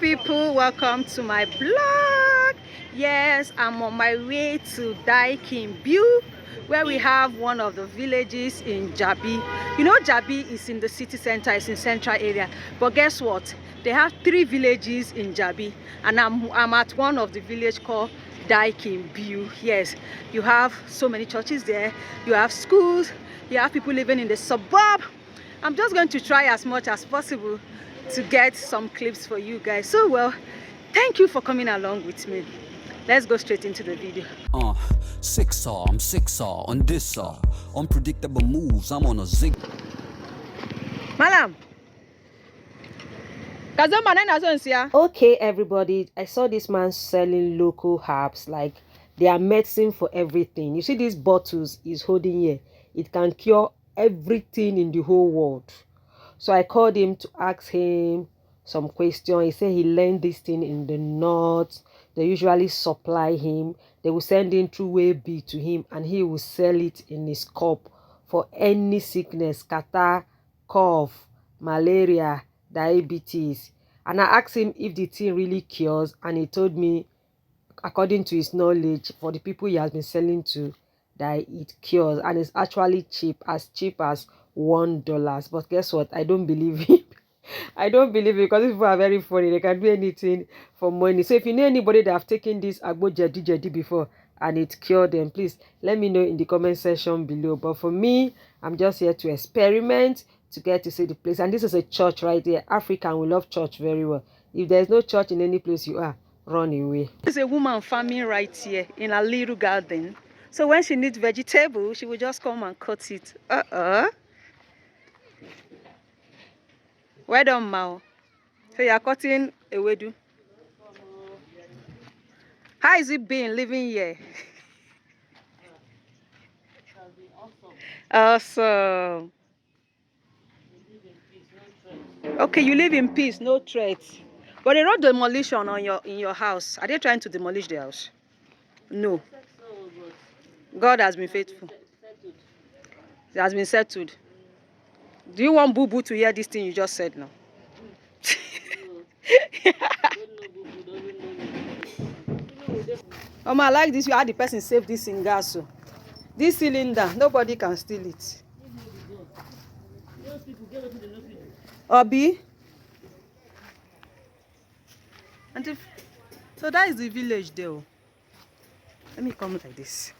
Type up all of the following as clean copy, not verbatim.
people, welcome to my blog. Yes, I'm on my way to Daki in Biyu, where we have one of the villages in Jabi. You know, Jabi is in the city center, it's in central area, but guess what, they have 3 villages in Jabi, and I'm at one of the village called Daki in Biyu. Yes, you have so many churches there, you have schools, you have people living in the suburb. I'm just going to try as much as possible to get some clips for you guys. So well, thank you for coming along with me. Let's go straight into the video. I'm 6R on this unpredictable moves. I'm on a zig. Malam. Okay, everybody, I saw this man selling local herbs, like they are medicine for everything. You see these bottles he's holding here, it can cure everything in the whole world. So I called him to ask him some questions. He said he learned this thing in the north. They usually supply him. They will send in through Wabi to him, and he will sell it in his cup for any sickness, catarrh, cough, malaria, diabetes. And I asked him if the thing really cures, and he told me, according to his knowledge, for the people he has been selling to, that it cures, and it's actually cheap as $1. But guess what, I don't believe him. I don't believe it, because people are very funny. They can do anything for money. So if you know anybody that have taken this Abuja before and it cured them, please let me know in the comment section below. But for me, I'm just here to experiment, to get to see the place. And this is a church right here. African, we love church very well. If there's no church in any place you are, run away. There's a woman farming right here in a little garden. So when she needs vegetable, she will just come and cut it. Well done, Mao. So you are cutting a wedu. How is it been living here? Awesome. Okay, you live in peace, no threats. But they wrote demolition on in your house. Are they trying to demolish the house? No. God has been faithful. It has been settled. Do you want Boo Boo to hear this thing you just said now? I like this. You had the person save this in gas. So this cylinder, nobody can steal it. Obi. So that is the village there. Let me come like this.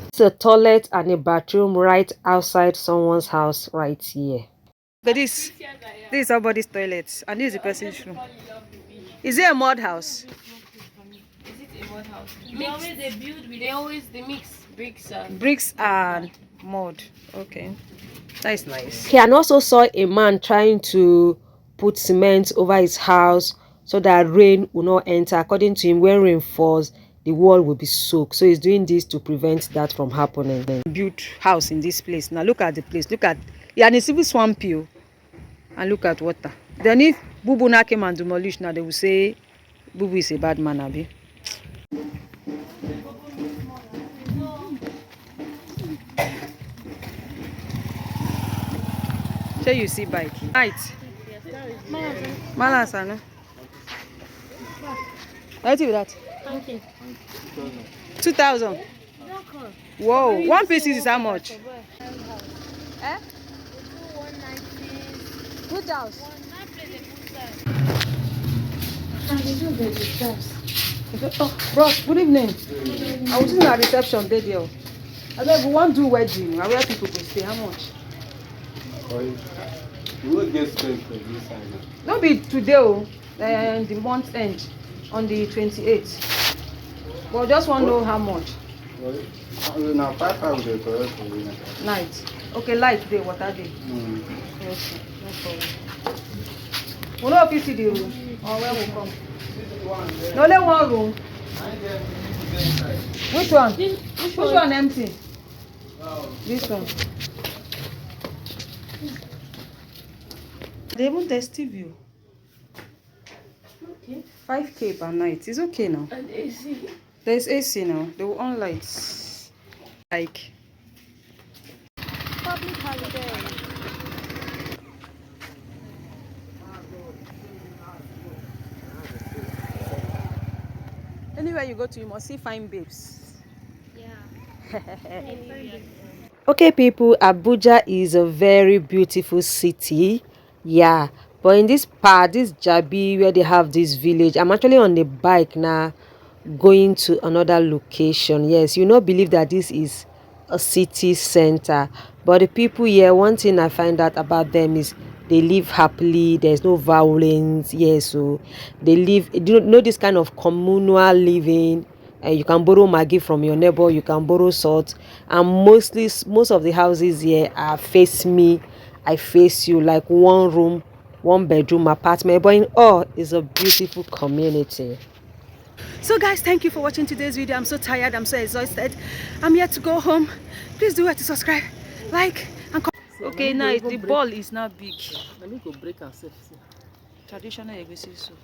It's a toilet and a bathroom right outside someone's house right here. But this is somebody's toilet, and this is the person's room. Is it a mud house? Is it a mud house? They always mix bricks and mud. Okay, that is nice. He and also saw a man trying to put cement over his house so that rain will not enter. According to him, when rain falls, the wall will be soaked. So he's doing this to prevent that from happening. Then built house in this place. Now look at the place. Look at, yeah, and it's even swampy. And look at water. Then if Bubu now came and demolish, now they will say Bubu is a bad man, Abi. So you see bike. Right. Malasana. What is that? 2,000. Whoa, one piece is how much? Eh? Good house. Oh, bros, good evening. I was in a reception video. I don't want to do wedding. I wear people to stay. How much? You will get spent for this side. Don't be today, the month end on the 28th. But just want to know how much. Now 500 correct for you. Night. Okay, light day, water day. Okay, no problem. We know if you see the room or where we come. No, only one room. Which one? Which one empty? This one. They even test you. 5K? 5K per night. It's okay now. And AC? There's AC now. They will on lights. Like Public holiday. anywhere you go to, you must see fine babes. Yeah. Okay, people, Abuja is a very beautiful city. Yeah, but in this part, this Jabi, where they have this village, I'm actually on the bike now, going to another location. Yes, you not believe that this is a city center, but the people here, one thing I find out about them is they live happily. There's no violence. Yes, so they live, you know, this kind of communal living. And you can borrow maggi from your neighbor, you can borrow salt, and most of the houses here are face me, I face you, like one room, one bedroom apartment, but in all it's a beautiful community. So guys, thank you for watching today's video. I'm so tired, I'm so exhausted. I'm here to go home. Please do to subscribe, like, and comment. Okay, now the ball is now big. Let me go break ourselves. Traditional egusi soup.